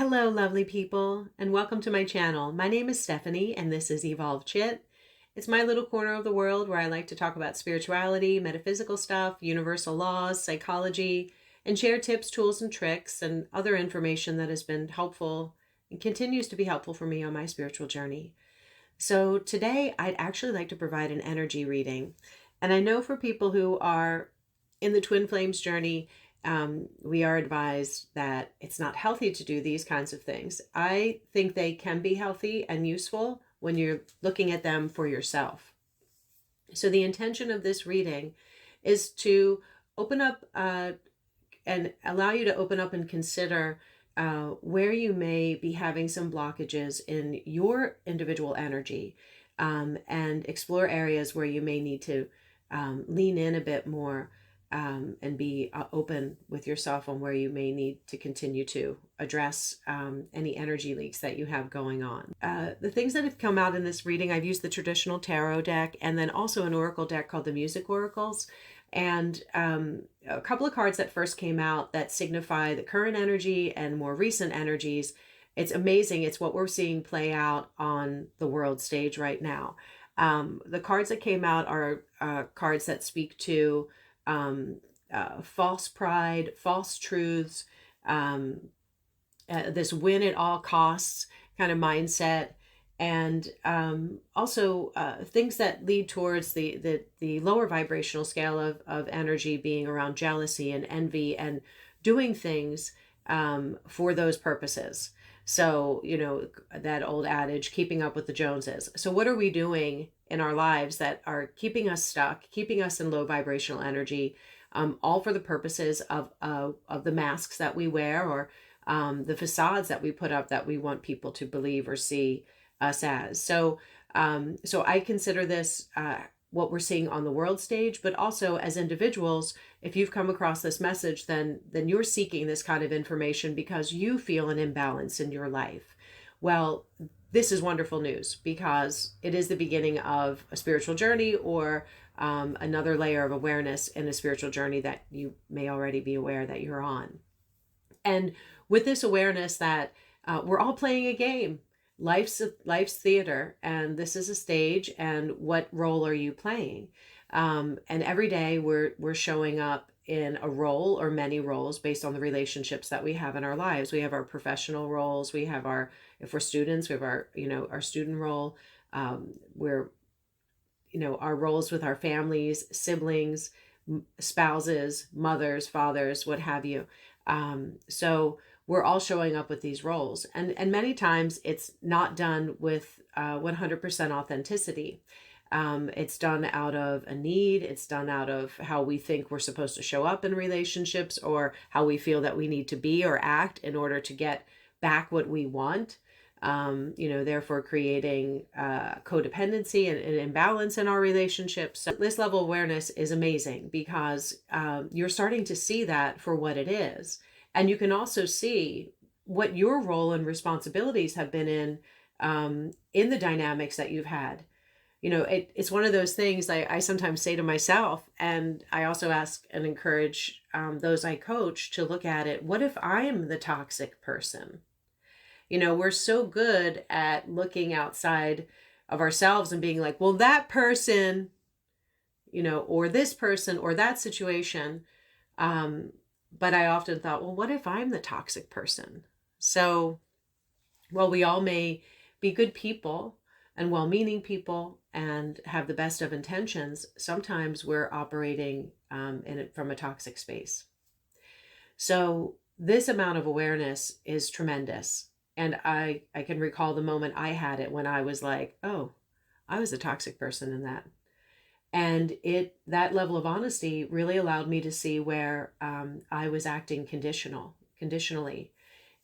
Hello, lovely people, and welcome to my channel. My name is Stephanie, and this is Evolve Chit. It's my little corner of the world where I like to talk about spirituality, metaphysical stuff, universal laws, psychology, and share tips, tools, and tricks, and other information that has been helpful and continues to be helpful for me on my spiritual journey. So today, I'd actually like to provide an energy reading. And I know for people who are in the Twin Flames journey, we are advised that it's not healthy to do these kinds of things. I think they can be healthy and useful when you're looking at them for yourself. So the intention of this reading is to open up and allow you to open up and consider where you may be having some blockages in your individual energy, and explore areas where you may need to lean in a bit more, and be open with yourself on where you may need to continue to address any energy leaks that you have going on. The things that have come out in this reading, I've used the traditional tarot deck and then also an oracle deck called the Music Oracles. And a couple of cards that first came out that signify the current energy and more recent energies. It's amazing. It's what we're seeing play out on the world stage right now. The cards that came out are cards that speak to false pride, false truths, this win at all costs kind of mindset, and also things that lead towards the lower vibrational scale of energy being around jealousy and envy and doing things for those purposes. So, you know, that old adage, keeping up with the Joneses. So what are we doing in our lives that are keeping us stuck, keeping us in low vibrational energy, all for the purposes of the masks that we wear, or the facades that we put up that we want people to believe or see us as. So I consider this what we're seeing on the world stage, but also as individuals. If you've come across this message, then you're seeking this kind of information because you feel an imbalance in your life. Well, this is wonderful news because it is the beginning of a spiritual journey, or another layer of awareness in a spiritual journey that you may already be aware that you're on. And with this awareness that we're all playing a game. Life's theater, and this is a stage, and what role are you playing? And every day we're showing up in a role or many roles based on the relationships that we have in our lives. We have our professional roles, we have our, if we're students, we have our, our student role. We're, our roles with our families, siblings, spouses, mothers, fathers, what have you. So we're all showing up with these roles. And many times it's not done with 100% authenticity. It's done out of a need. It's done out of how we think we're supposed to show up in relationships, or how we feel that we need to be or act in order to get back what we want. Therefore creating codependency and an imbalance in our relationships. So this level of awareness is amazing because you're starting to see that for what it is. And you can also see what your role and responsibilities have been in the dynamics that you've had. It's one of those things I sometimes say to myself, and I also ask and encourage those I coach to look at it. What if I'm the toxic person? We're so good at looking outside of ourselves and being like, well, that person, or this person or that situation. But I often thought, well, what if I'm the toxic person? So, while we all may be good people and well-meaning people and have the best of intentions, sometimes we're operating in it from a toxic space. So this amount of awareness is tremendous. And I can recall the moment I had it when I was like, oh, I was a toxic person in that. And that level of honesty really allowed me to see where I was acting conditionally,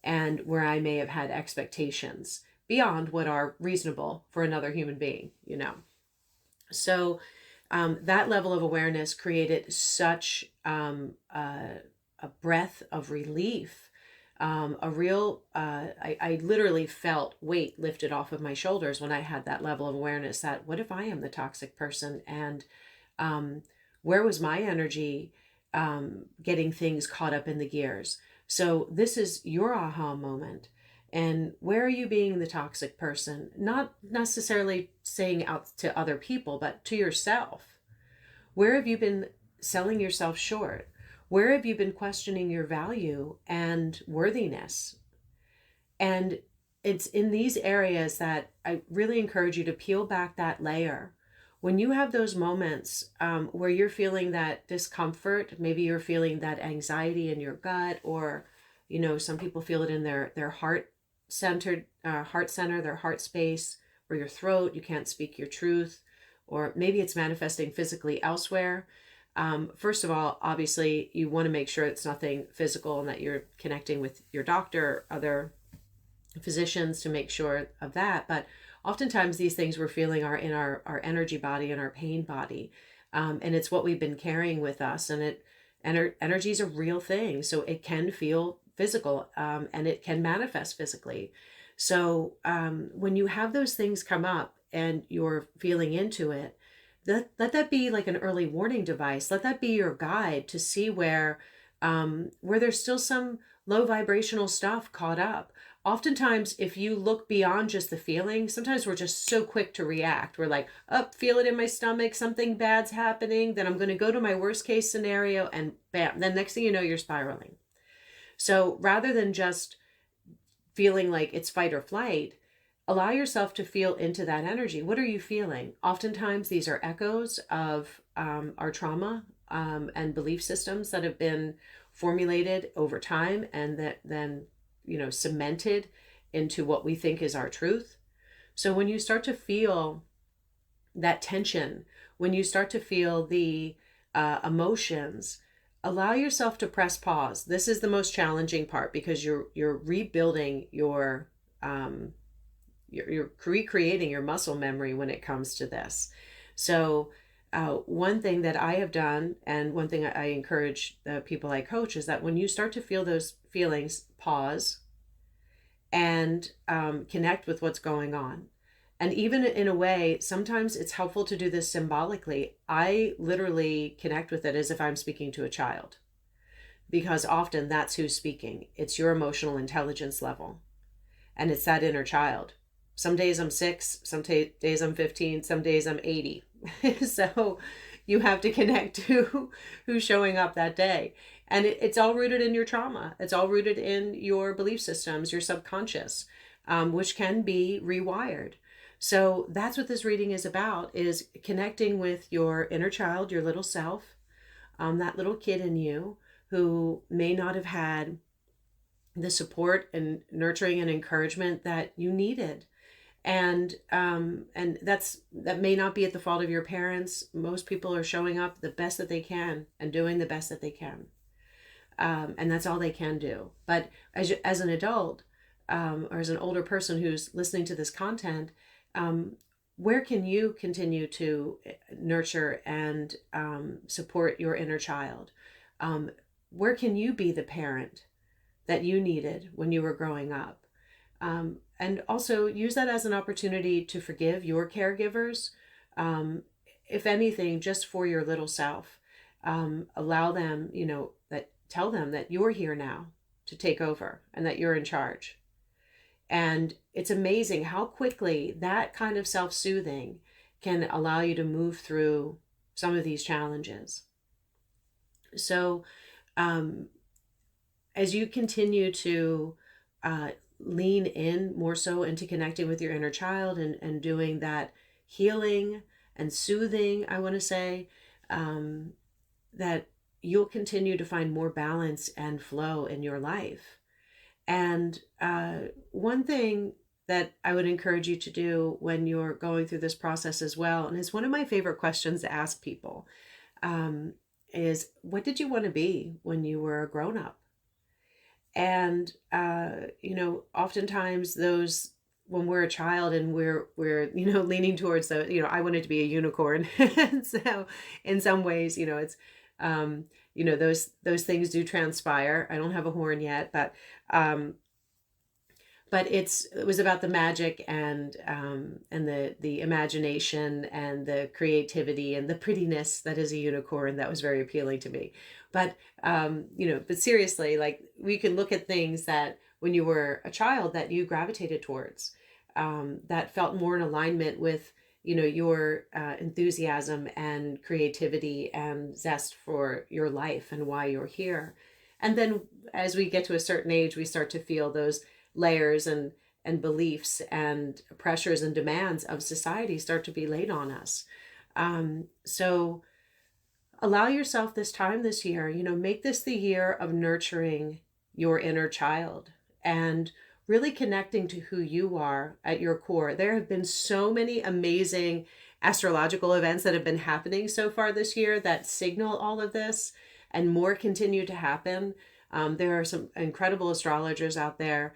and where I may have had expectations beyond what are reasonable for another human being, So that level of awareness created such a breath of relief. I literally felt weight lifted off of my shoulders when I had that level of awareness that, what if I am the toxic person? And where was my energy getting things caught up in the gears? So this is your aha moment. And where are you being the toxic person? Not necessarily saying out to other people, but to yourself. Where have you been selling yourself short? Where have you been questioning your value and worthiness? And it's in these areas that I really encourage you to peel back that layer. When you have those moments where you're feeling that discomfort, maybe you're feeling that anxiety in your gut, or some people feel it in their heart center, their heart space, or your throat. You can't speak your truth, or maybe it's manifesting physically elsewhere. First of all, obviously, you want to make sure it's nothing physical and that you're connecting with your doctor or other physicians to make sure of that. But oftentimes these things we're feeling are in our energy body and our pain body. And it's what we've been carrying with us. And energy is a real thing. So it can feel physical, and it can manifest physically. So when you have those things come up and you're feeling into it, let that be like an early warning device. Let that be your guide to see where there's still some low vibrational stuff caught up. Oftentimes, if you look beyond just the feeling, sometimes we're just so quick to react. We're like, oh, feel it in my stomach, something bad's happening, then I'm going to go to my worst case scenario, and bam, then next thing you know, you're spiraling. So rather than just feeling like it's fight or flight, allow yourself to feel into that energy. What are you feeling? Oftentimes, these are echoes of our trauma and belief systems that have been formulated over time and that then cemented into what we think is our truth. So when you start to feel that tension, when you start to feel the emotions, allow yourself to press pause. This is the most challenging part because you're rebuilding you're recreating your muscle memory when it comes to this. So one thing that I have done, and one thing I encourage the people I coach, is that when you start to feel those feelings, pause and connect with what's going on. And even in a way, sometimes it's helpful to do this symbolically. I literally connect with it as if I'm speaking to a child, because often that's who's speaking. It's your emotional intelligence level, and it's that inner child. Some days I'm 6, some days I'm 15, some days I'm 80. So you have to connect to who's showing up that day. And it's all rooted in your trauma. It's all rooted in your belief systems, your subconscious, which can be rewired. So that's what this reading is about, is connecting with your inner child, your little self, that little kid in you who may not have had the support and nurturing and encouragement that you needed. And that may not be at the fault of your parents. Most people are showing up the best that they can and doing the best that they can. And that's all they can do. But as an adult, or as an older person who's listening to this content, where can you continue to nurture and support your inner child? Where can you be the parent that you needed when you were growing up? And also use that as an opportunity to forgive your caregivers. If anything, just for your little self. Allow them, tell them that you're here now to take over and that you're in charge. And it's amazing how quickly that kind of self-soothing can allow you to move through some of these challenges. So as you continue to lean in more so into connecting with your inner child and doing that healing and soothing, I want to say, that you'll continue to find more balance and flow in your life. And one thing that I would encourage you to do when you're going through this process as well, and it's one of my favorite questions to ask people, is what did you want to be when you were a grown-up? And oftentimes those, when we're a child and we're leaning towards the, I wanted to be a unicorn. And so in some ways, it's those things do transpire. I don't have a horn yet, but but it was about the magic and the imagination and the creativity and the prettiness that is a unicorn. That was very appealing to me. But but seriously, like, we can look at things that when you were a child that you gravitated towards, that felt more in alignment with your enthusiasm and creativity and zest for your life and why you're here. And then as we get to a certain age, we start to feel those layers and beliefs and pressures and demands of society start to be laid on us. So allow yourself this time this year, make this the year of nurturing your inner child and really connecting to who you are at your core. There have been so many amazing astrological events that have been happening so far this year that signal all of this, and more continue to happen. There are some incredible astrologers out there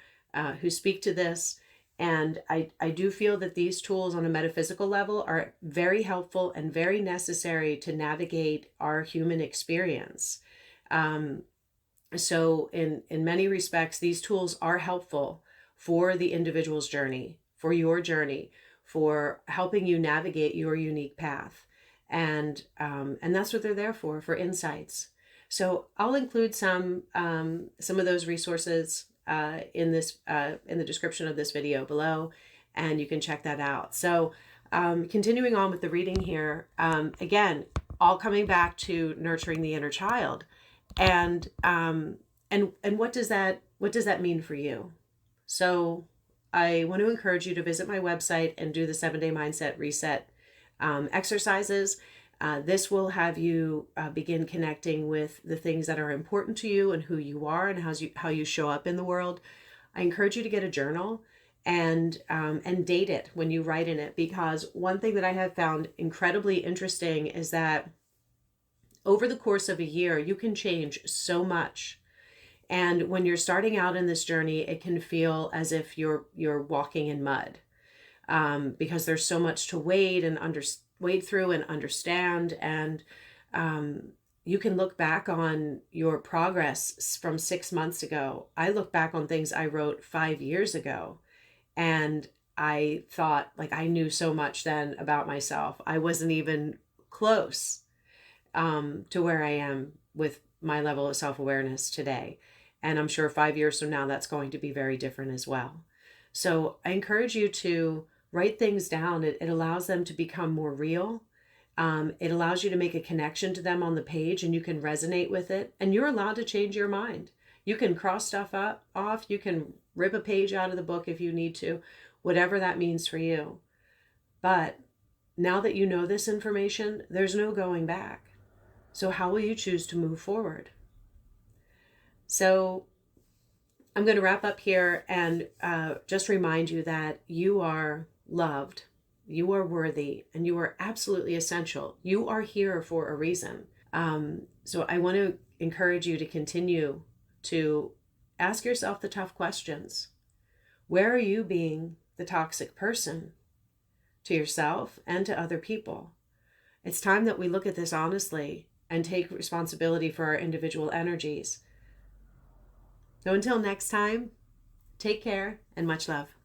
who speak to this. And I do feel that these tools on a metaphysical level are very helpful and very necessary to navigate our human experience. So in many respects, these tools are helpful for the individual's journey, for your journey, for helping you navigate your unique path. And that's what they're there for insights. So I'll include some of those resources in the description of this video below, and you can check that out. So continuing on with the reading here, again, all coming back to nurturing the inner child, and what does that mean for you? So I want to encourage you to visit my website and do the 7-day mindset reset exercises. This will have you begin connecting with the things that are important to you and who you are and how you show up in the world. I encourage you to get a journal and date it when you write in it, because one thing that I have found incredibly interesting is that over the course of a year, you can change so much. And when you're starting out in this journey, it can feel as if you're walking in mud, because there's so much to wade through and understand. And you can look back on your progress from 6 months ago. I look back on things I wrote 5 years ago, and I thought, like, I knew so much then about myself. I wasn't even close to where I am with my level of self-awareness today. And I'm sure 5 years from now, that's going to be very different as well. So I encourage you to write things down. It allows them to become more real. It allows you to make a connection to them on the page, and you can resonate with it. And you're allowed to change your mind. You can cross stuff off. You can rip a page out of the book if you need to, whatever that means for you. But now that you know this information, there's no going back. So how will you choose to move forward? So I'm going to wrap up here and just remind you that you are loved, you are worthy, and you are absolutely essential. You are here for a reason. So I want to encourage you to continue to ask yourself the tough questions. Where are you being the toxic person to yourself and to other people? It's time that we look at this honestly and take responsibility for our individual energies. So until next time, take care and much love.